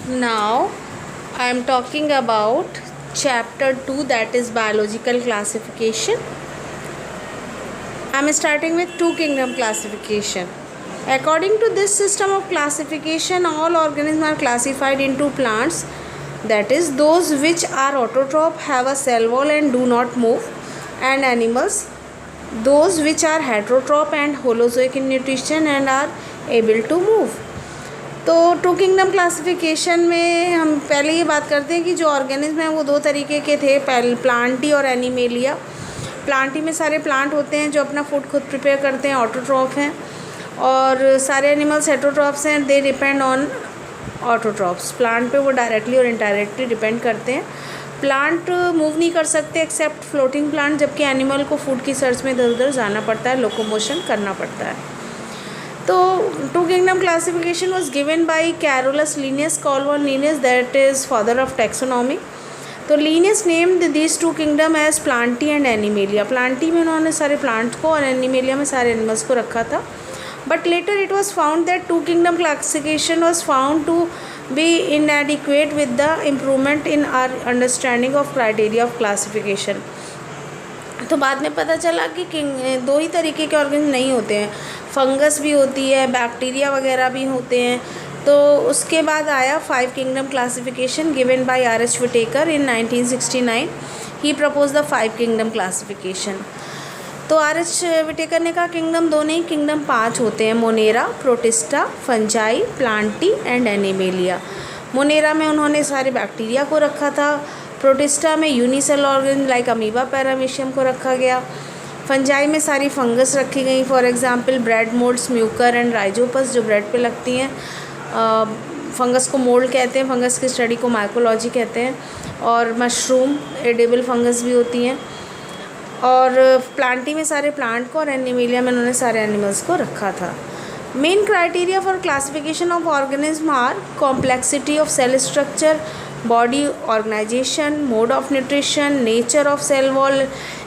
Now I am talking about chapter 2, that is biological classification. I am starting with two kingdom classification. According to this system of classification, all organisms are classified into plants, that is those which are autotroph, have a cell wall and do not move, and animals, those which are heterotroph and holozoic in nutrition and are able to move. तो two kingdom classification में हम पहले ये बात करते हैं कि जो ऑर्गेनिज्म हैं वो दो तरीके के थे, प्लांटी और एनिमेलिया। प्लांटी में सारे प्लांट होते हैं जो अपना फूड खुद प्रिपेयर करते हैं, ऑटोट्रॉफ हैं, और सारे एनिमल्स हेटरोट्रॉफ्स हैं, they depend on autotrophs. Plant पे वो डायरेक्टली और इनडायरेक्टली डिपेंड करते हैं। प्लांट मूव नहीं कर सकते एक्सेप्ट फ्लोटिंग प्लांट, जबकि एनिमल को फूड की सर्च में इधर उधर जाना पड़ता है, लोकोमोशन करना पड़ता है। तो two kingdom classification was given by Carolus Linnaeus, Carl von Linnaeus, that is father of taxonomy. तो Linnaeus named this two kingdom as Plantae and Animalia. Plantae में उन्होंने सारे प्लांट्स को और एनिमेलिया में सारे एनिमल्स को रखा था। But later it was found that two kingdom classification was found to be inadequate with the improvement in our understanding of criteria of classification. तो बाद में पता चला कि दो ही तरीके के ऑर्गेनिज्म नहीं होते हैं, फंगस भी होती है, बैक्टीरिया वगैरह भी होते हैं। तो उसके बाद आया 5 kingdom classification given by R H. Whittaker in 1969। He propose the 5 kingdom classification. तो आर.एच. विटेकर ने कहा किंगडम दो नहीं, किंगडम 5 होते हैं, Monera, Protista, Fungi, Plantae and Animalia. Monera में उन्होंने सारे बैक्टीरिया को रखा था। प्रोटिस्टा में unicell organism like amoeba, paramecium को रखा गया। फंजाई में सारी फंगस रखी गई, for example bread moulds, Mucor and Rhizopus, जो ब्रेड पे लगती हैं। फंगस को मोल्ड कहते हैं, फंगस की स्टडी को माइकोलॉजी कहते हैं। और मशरूम, एडिबल फंगस भी होती हैं। और प्लांटी में सारे प्लांट को और एनिमेलिया में उन्होंने सारे एनिमल्स को रखा था। Main criteria for classification of organism are complexity of cell structure, body organisation, mode of nutrition, nature of cell wall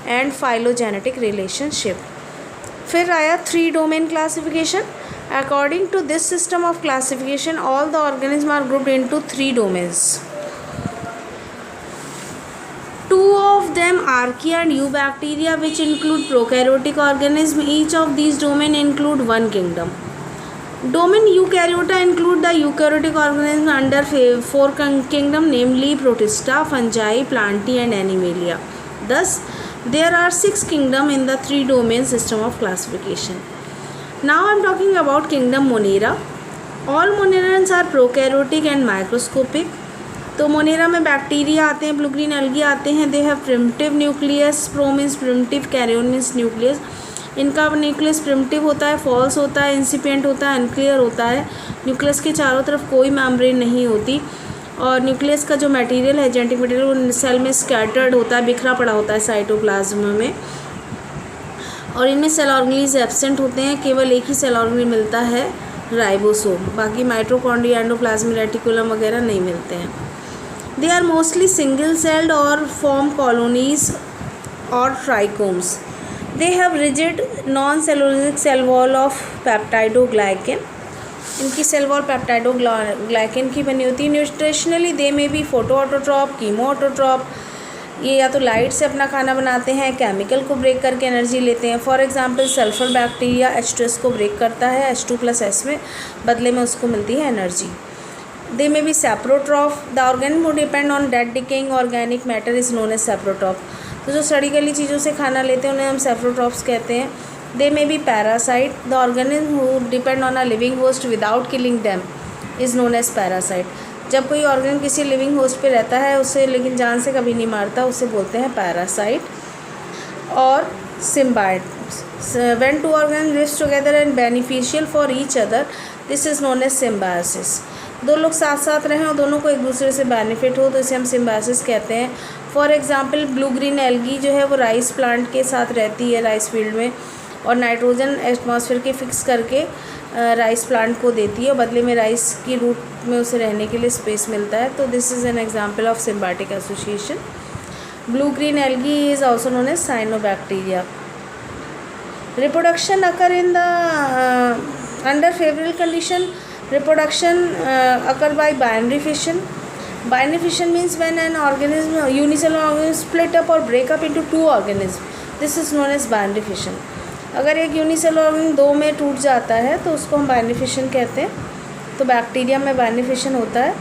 and phylogenetic relationship. फिर आया 3 domain classification. According to this system of classification all the organism are grouped into 3 domains. 2 of them archaea and eubacteria, which include prokaryotic organism. Each of these domain include one kingdom. Domain eukaryota include the eukaryotic organism under 4 kingdom, namely protista, fungi, plantae and animalia. Thus there are 6 kingdom in the 3 domain system of classification. Now I am talking about kingdom Monera. All Monerans are prokaryotic and microscopic. तो Monera में bacteria आते हैं, blue green algae आते हैं। They have primitive nucleus, pro means primitive, karyon means nucleus. इनका nucleus primitive होता है, false होता है, इंसिपिएंट होता है, अनक्लियर होता है। न्यूक्लियस के चारों तरफ कोई मेम्ब्रेन नहीं होती। और न्यूक्लियस का जो मटेरियल है, जेनेटिक मटेरियल, वो सेल में स्कैटर्ड होता है, बिखरा पड़ा होता है साइटोप्लाज्म में। और इनमें सेल ऑर्गेनेल्स एब्सेंट होते हैं, केवल एक ही सेल ऑर्गेनेल मिलता है, राइबोसोम। बाकी माइटोकॉन्ड्रिया, एंडोप्लाज्मिक रेटिकुलम वगैरह नहीं मिलते हैं। They are mostly single-celled or form colonies or trichomes. They have rigid non-cellulosic cell wall of peptidoglycan. इनकी सेल वॉल पेप्टाइडोग्लाइकन की बनी होती है। न्यूट्रिशनली दे में भी फोटोऑटोट्रॉप, कीमोऑटोट्रॉप। ये या तो लाइट से अपना खाना बनाते हैं, केमिकल को ब्रेक करके एनर्जी लेते हैं। For example sulphur bacteria H2S को ब्रेक करता है H2+S में, बदले में उसको मिलती है energy. They may be saprotroph. The organism who depend on dead decaying organic matter is known as saprotroph. तो जो सड़ी गली चीज़ों से खाना लेते हैं उन्हें हम saprotrophs कहते हैं। They may be parasite. The organism who depend on a living host without killing them is known as parasite. जब कोई ऑर्गेनिज्म किसी लिविंग होस्ट पे रहता है, उसे लेकिन जान से कभी नहीं मारता, उसे बोलते हैं पैरासाइट। और symbiote. When two organisms live together and beneficial for each other, this is known as symbiosis. दो लोग साथ साथ रहें और दोनों को एक दूसरे से बेनिफिट हो तो इसे हम सिम्बायोसिस कहते हैं। For example blue green algae जो है वो राइस प्लांट के साथ रहती है, राइस फील्ड में, और नाइट्रोजन एटमॉस्फेयर के फिक्स करके राइस प्लांट को देती है और बदले में राइस की रूट में उसे रहने के लिए स्पेस मिलता है। तो this is an example of symbiotic association. Blue green algae is also known as cyanobacteria. Reproduction occur in the under favourable condition Reproduction occur by binary fission. Binary fission means when an organism, unicellular organism, split up or break up into two organisms. This is known as binary fission. अगर एक unicellular organism दो में टूट जाता है तो उसको हम बाइनरी फिशन कहते हैं. तो बैक्टीरिया में बाइनरी फिशन होता है.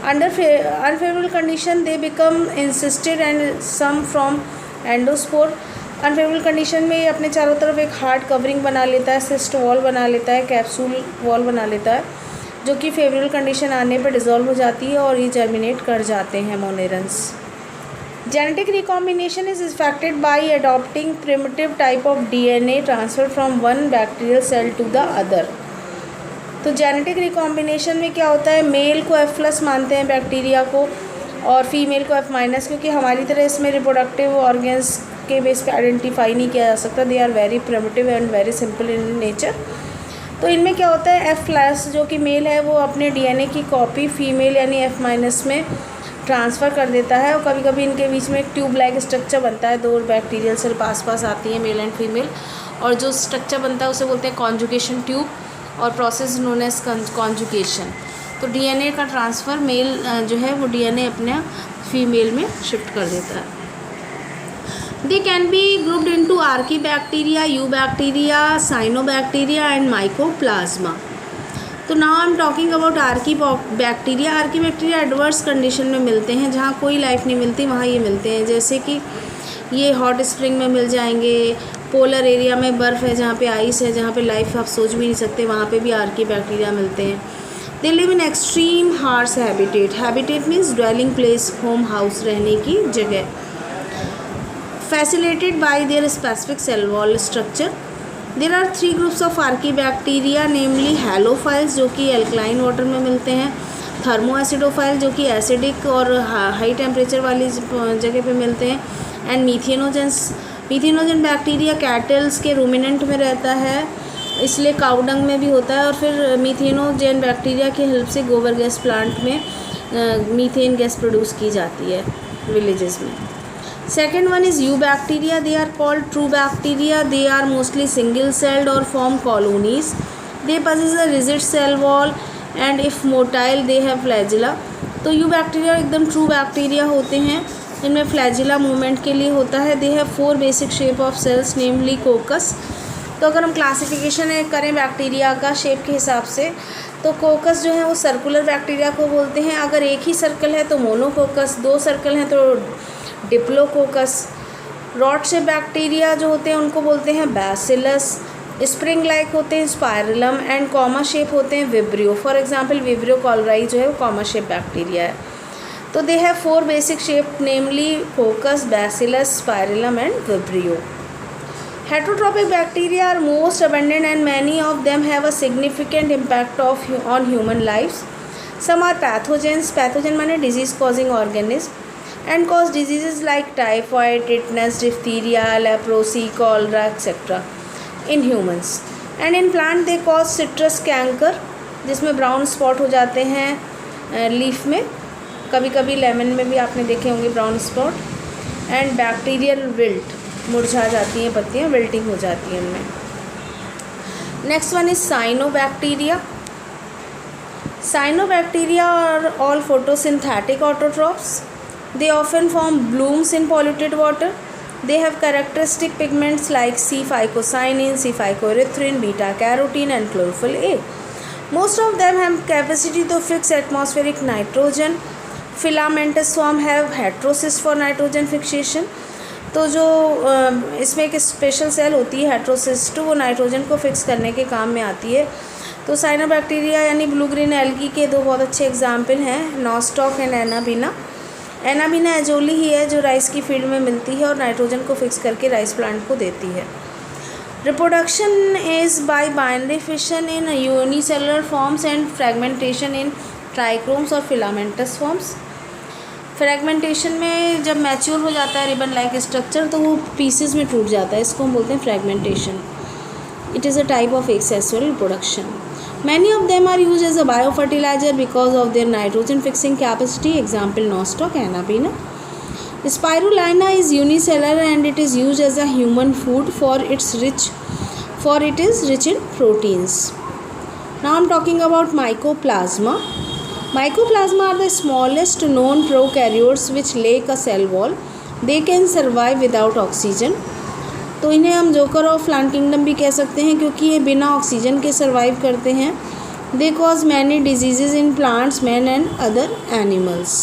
Under unfavourable condition they become encysted and some from endospore. Unfavourable condition में ये अपने चारों तरफ एक हार्ड कवरिंग बना लेता है, सिस्ट वॉल बना लेता है, कैप्सूल वॉल बना लेता है, जो कि फेवरेबल कंडीशन आने पर डिज़ोल्व हो जाती है और ये जर्मिनेट कर जाते हैं monerans. Genetic recombination is effected by adopting primitive type of DNA transfer from one bacterial cell to the other. तो जेनेटिक रिकॉम्बिनेशन में क्या होता है, मेल को F+ मानते हैं बैक्टीरिया को और फीमेल को F-, क्योंकि हमारी तरह इसमें रिप्रोडक्टिव ऑर्गन्स के बेस पे आइडेंटिफाई नहीं किया जा सकता. They are very primitive and very simple in nature. तो इनमें क्या होता है, F+ जो कि मेल है वो अपने डीएनए की कॉपी फीमेल यानी F- में ट्रांसफ़र कर देता है और कभी कभी इनके बीच में एक ट्यूब लाइक स्ट्रक्चर बनता है. दो बैक्टीरियल सेल पास पास आती हैं, मेल एंड फीमेल, और जो स्ट्रक्चर बनता है उसे बोलते हैं कॉन्जुगेशन ट्यूब और प्रोसेस नोन एज कॉन्जुगेशन. तो डीएनए का ट्रांसफ़र मेल जो है वो डीएनए अपने फीमेल में शिफ्ट कर देता है. They can be grouped into Archaebacteria, Eubacteria, Cyanobacteria and Mycoplasma. तो now I am talking about Archaebacteria. Archaebacteria adverse condition में मिलते हैं, जहाँ कोई लाइफ नहीं मिलती वहाँ ये मिलते हैं. जैसे कि ये हॉट स्प्रिंग में मिल जाएंगे, पोलर एरिया में बर्फ़ है, जहाँ पे आइस है, जहाँ पे लाइफ आप सोच भी नहीं सकते, वहाँ पे भी Archaebacteria मिलते हैं. They live in extreme harsh habitat. Habitat means dwelling place, home, house, रहने की जगह. Facilitated by their specific cell wall structure. There are 3 groups of Archaebacteria, namely halophiles जो कि alkaline water में मिलते हैं, thermoacidophile जो कि एसिडिक और हाई टेम्परेचर वाली जगह पे मिलते हैं, एंड मीथेनोजेंस. मीथेनोजन बैक्टीरिया कैटल्स के रूमिनेंट में रहता है, इसलिए काउडंग में भी होता है, और फिर मीथेनोजेन बैक्टीरिया की हेल्प से गोबर गैस प्लांट में मीथेन गैस प्रोड्यूस की जाती है विलेजेस में. Second one is Eubacteria. They are called true bacteria. They are mostly single-celled or form colonies. They possess a rigid cell wall and if motile they have flagella. तो Eubacteria एकदम true bacteria होते हैं, इनमें flagella movement के लिए होता है. They have 4 basic shape of cells, namely coccus. तो अगर हम क्लासिफिकेशन करें बैक्टीरिया का शेप के हिसाब से, तो कोकस जो है वो सर्कुलर बैक्टीरिया को बोलते हैं. अगर एक ही सर्कल है तो मोनोकोकस, 2 सर्कल हैं तो डिप्लोकोकस. रॉड शेप बैक्टीरिया जो होते हैं उनको बोलते हैं बैसिलस. स्प्रिंग लाइक होते हैं स्पायरलम, एंड कॉमा शेप होते हैं Vibrio. For example Vibrio cholerae जो है वो कॉमा शेप बैक्टीरिया है. तो they have 4 basic shape, namely coccus, bacillus, spirillum and Vibrio. Heterotrophic bacteria are most abundant and many of them have a significant impact on human lives. Some are pathogens. Pathogen माने disease causing organism and cause diseases like typhoid, tetanus, diphtheria, leprosy, cholera, etc. in humans. And in plant they cause citrus canker, जिसमें brown spot हो जाते हैं leaf में. कभी कभी lemon में भी आपने देखे होंगे brown spot. And bacterial wilt, मुरझा जाती हैं पत्तियाँ, विल्टिंग हो जाती है उनमें. Next one is cyanobacteria. Cyanobacteria are all photosynthetic autotrophs. They often form blooms in polluted water. They have characteristic pigments like C-phycocyanin, C-phycoerythrin, beta-carotene and chlorophyll A. Most of them have capacity to fix atmospheric nitrogen. Filamentous form have heterocyst for nitrogen fixation. तो जो इसमें एक special cell होती है heterocyst, वो nitrogen को fix करने के काम में आती है. तो साइनोबैक्टीरिया यानी ब्लू ग्रीन एल्गी के 2 बहुत अच्छे एग्जाम्पल हैं, नॉस्टॉक एंड एनाबीना. एनाबीना एजोली ही है जो राइस की फील्ड में मिलती है और नाइट्रोजन को फिक्स करके राइस प्लांट को देती है. Reproduction is by binary fission in unicellular forms and fragmentation in trichomes और फिलामेंटस फॉर्म्स. फ्रेगमेंटेशन में जब मैच्योर हो जाता है रिबन लाइक स्ट्रक्चर तो वो पीसेस में टूट जाता है, इसको हम बोलते हैं fragmentation. It is a type of asexual reproduction. Many of them are used as a biofertilizer because of their nitrogen fixing capacity. Example nostoc, Anabina. Spirulina is unicellular and it is used as a human food for it is rich in proteins. Now I'm talking about mycoplasma. Mycoplasma are the smallest known prokaryotes which lack a cell wall. They can survive without oxygen. तो इन्हें हम joker of plant kingdom भी कह सकते हैं क्योंकि ये बिना ऑक्सीजन के सर्वाइव करते हैं. They cause many diseases in plants, men and other animals.